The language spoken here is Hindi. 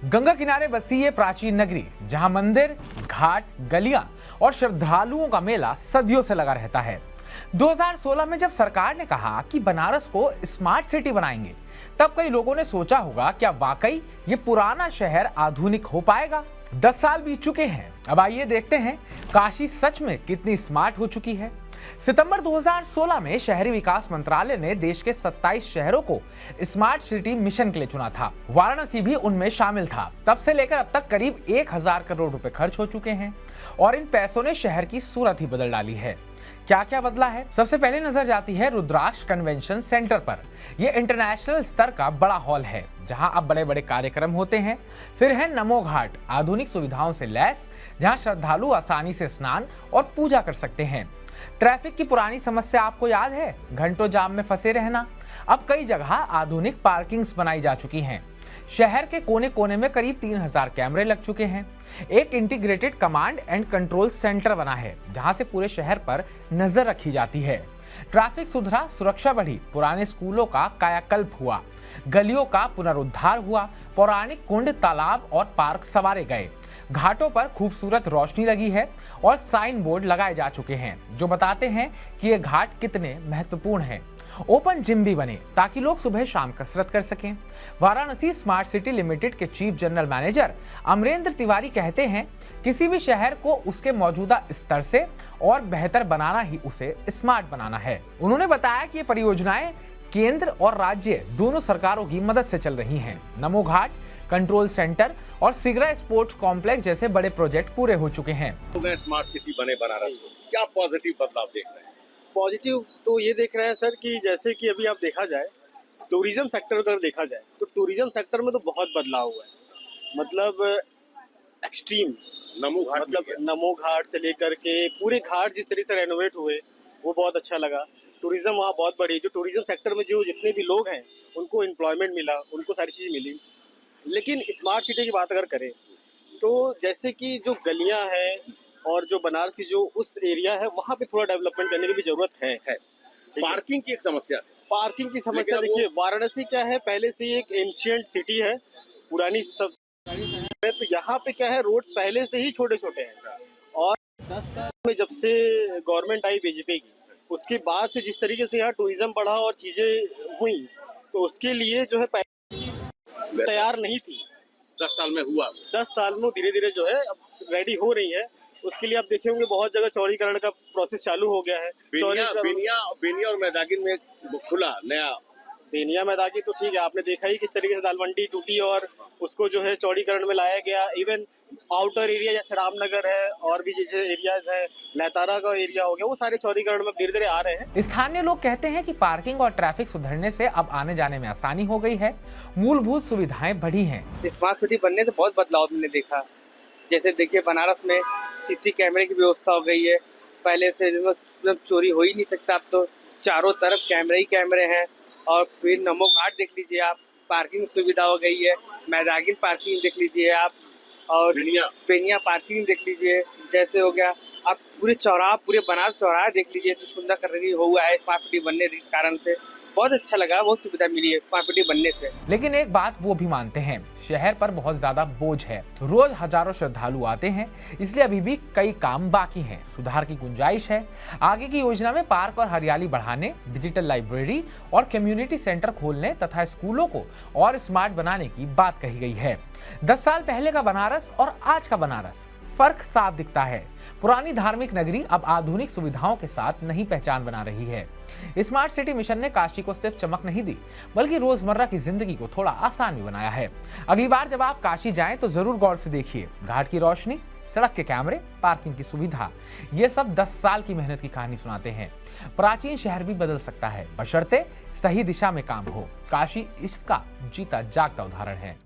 गंगा किनारे बसी ये प्राचीन नगरी, जहां मंदिर, घाट, गलियां और श्रद्धालुओं का मेला सदियों से लगा रहता है। 2016 में जब सरकार ने कहा कि बनारस को स्मार्ट सिटी बनाएंगे, तब कई लोगों ने सोचा होगा क्या वाकई ये पुराना शहर आधुनिक हो पाएगा। 10 साल बीत चुके हैं। अब आइए देखते हैं काशी सच में कितनी स्मार्ट हो चुकी है। सितंबर 2016 में शहरी विकास मंत्रालय ने देश के 27 शहरों को स्मार्ट सिटी मिशन के लिए चुना था। वाराणसी भी उनमें शामिल था। तब से लेकर अब तक करीब 1000 करोड़ रुपए खर्च हो चुके हैं और इन पैसों ने शहर की सूरत ही बदल डाली है। क्या क्या बदला है? सबसे पहले नजर जाती है रुद्राक्ष कन्वेंशन सेंटर पर। यह इंटरनेशनल स्तर का बड़ा हॉल है जहां अब बड़े बड़े कार्यक्रम होते हैं। फिर है नमो घाट, आधुनिक सुविधाओं से लैस, जहां श्रद्धालु आसानी से स्नान और पूजा कर सकते हैं। ट्रैफिक की पुरानी समस्या आपको याद है, घंटों जाम में फंसे रहना? अब कई जगह आधुनिक पार्किंग्स बनाई जा चुकी हैं। शहर के कोने कोने में करीब 3000 कैमरे लग चुके हैं। एक integrated command and control centre बना है जहां से पूरे शहर पर नजर रखी जाती है। ट्रैफिक सुधरा, सुरक्षा बढ़ी, पुराने स्कूलों का कायाकल्प हुआ, गलियों का पुनरुद्धार हुआ, पौराणिक कुंड, तालाब और पार्क संवारे गए, घाटों पर खूबसूरत रोशनी लगी है और साइन बोर्ड लगाए जा चुके हैं जो बताते हैं कि ये घाट कितने महत्वपूर्ण हैं। ओपन जिम भी बने ताकि लोग सुबह शाम कसरत कर सकें। वाराणसी स्मार्ट सिटी लिमिटेड के chief general manager Amrendra Tiwari कहते हैं, किसी भी शहर को उसके मौजूदा स्तर से और बेहतर बनाना ही उसे स्मार्ट बनाना है। उन्होंने बताया कि ये परियोजनाएं केंद्र और राज्य दोनों सरकारों की मदद से चल रही हैं। नमो घाट, कंट्रोल सेंटर और सिगरा स्पोर्ट्स कॉम्प्लेक्स जैसे बड़े प्रोजेक्ट पूरे हो चुके हैं। स्मार्ट सिटी बने बनारस को, क्या पॉजिटिव बदलाव देख रहे हैं? पॉजिटिव तो ये देख रहे हैं सर कि जैसे कि अभी आप देखा जाए टूरिज्म सेक्टर अगर देखा जाए तो टूरिज्म सेक्टर में तो बहुत बदलाव हुआ है। मतलब एक्सट्रीम नमो घाट से लेकर के पूरे घाट जिस तरह से रेनोवेट हुए वो बहुत अच्छा लगा। टूरिज्म वहाँ बहुत बढ़ी। जो टूरिज्म सेक्टर में जो जितने भी लोग हैं उनको एम्प्लॉयमेंट मिला, उनको सारी चीज़ मिली। लेकिन स्मार्ट सिटी की बात अगर करें तो जैसे कि जो गलियाँ हैं और जो बनारस की जो उस एरिया है वहाँ पे थोड़ा डेवलपमेंट करने की भी जरूरत है। पार्किंग की एक समस्या है। पार्किंग की समस्या देखिए, वाराणसी क्या है, पहले से एक एंशिएंट सिटी है, पुरानी सब है। तो यहाँ पे क्या है, रोड्स पहले से ही छोटे छोटे हैं और 10 साल में जब से गवर्नमेंट आई बीजेपी की, उसके बाद से जिस तरीके से यहाँ टूरिज्म बढ़ा और चीजें हुई तो उसके लिए जो है तैयार नहीं थी। 10 साल में हुआ, 10 साल में धीरे धीरे जो है अब रेडी हो रही है। उसके लिए आप देखे होंगे बहुत जगह चौड़ीकरण का प्रोसेस चालू हो गया है। बेनिया और मैदागिन में खुला नया। बेनिया मैदागी तो ठीक है, आपने देखा ही किस तरीके से दालमंडी टूटी और उसको जो है चौड़ीकरण में लाया गया। इवन आउटर एरिया जैसे रामनगर है और भी जैसे एरियाज है, लहतारा का एरिया हो गया, वो सारे चौड़ीकरण में धीरे धीरे आ रहे हैं। स्थानीय लोग कहते हैं कि पार्किंग और ट्रैफिक सुधरने से अब आने जाने में आसानी हो गई है, मूलभूत सुविधाएं बढ़ी हैं। स्मार्ट सिटी बनने से बहुत बदलाव हमने देखा। जैसे देखिए बनारस में सीसी कैमरे की व्यवस्था हो गई है। पहले से मतलब चोरी हो ही नहीं सकता, अब तो चारों तरफ कैमरे ही कैमरे हैं। और फिर नमो घाट देख लीजिए आप, पार्किंग सुविधा हो गई है। मैदागिन पार्किंग देख लीजिए आप, और बेनिया पार्किंग देख लीजिए। जैसे हो गया आप पूरे चौराहा, पूरे बनारस चौराहा देख लीजिए तो सुंदर करने हुआ है स्मार्ट सिटी बनने के कारण से। बहुत अच्छा लगा, बहुत सुविधा मिली है स्मार्ट सिटी बनने से। लेकिन एक बात वो भी मानते हैं, शहर पर बहुत ज्यादा बोझ है। रोज हजारों श्रद्धालु आते हैं, इसलिए अभी भी कई काम बाकी हैं। सुधार की गुंजाइश है। आगे की योजना में पार्क और हरियाली बढ़ाने, डिजिटल लाइब्रेरी और कम्युनिटी सेंटर खोलने तथा स्कूलों को और स्मार्ट बनाने की बात कही गई है। 10 साल पहले का बनारस और आज का बनारस फर्क साफ दिखता है। पुरानी धार्मिक नगरी अब आधुनिक सुविधाओं के साथ नई पहचान बना रही है। स्मार्ट सिटी मिशन ने काशी को सिर्फ चमक नहीं दी, बल्कि रोजमर्रा की जिंदगी को थोड़ा आसान भी बनाया है। अगली बार जब आप काशी जाएं तो जरूर गौर से देखिए, घाट की रोशनी, सड़क के कैमरे, पार्किंग की सुविधा, ये सब 10 साल की मेहनत की कहानी सुनाते हैं। प्राचीन शहर भी बदल सकता है, बशर्ते सही दिशा में काम हो। काशी इसका जीता जागता उदाहरण है।